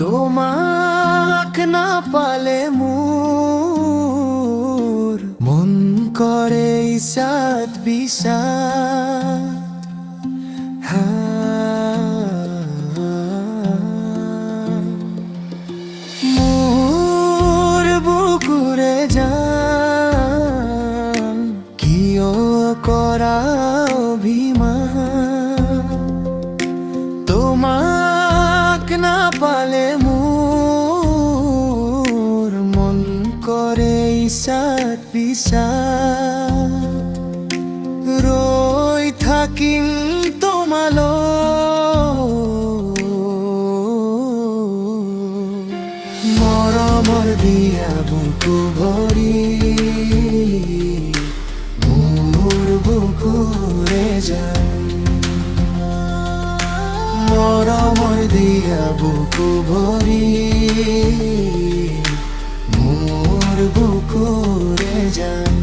তোমাক না পালে মোর মন করে ইসাত বিষাদ। মোর বুকুরে যান কিয় করা অভিমান, তোমাক না পালে মোর মন করে ইসাত বিষাদ। রই থাকিম তোমালো মৰমৰ দিয়া বুকু ভৰি, মোৰ বুকুৰে যান মৰমৰ দিয়া বুকু ভৰি, মোৰ বুকুৰে যান।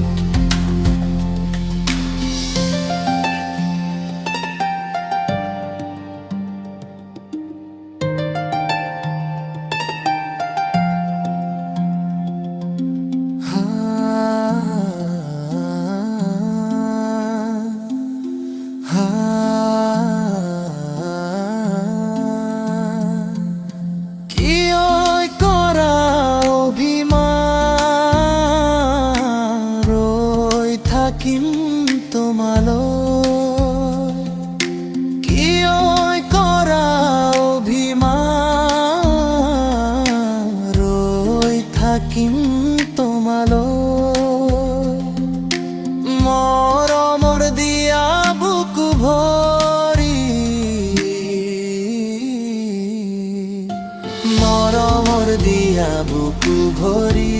থাকিম তোমালৈ কিয় কৰা অভিমান, ৰৈ থাকিম তোমালৈ মৰমৰ দিয়া বুকু ভৰি, মৰমৰ দিয়া বুকু ভৰি।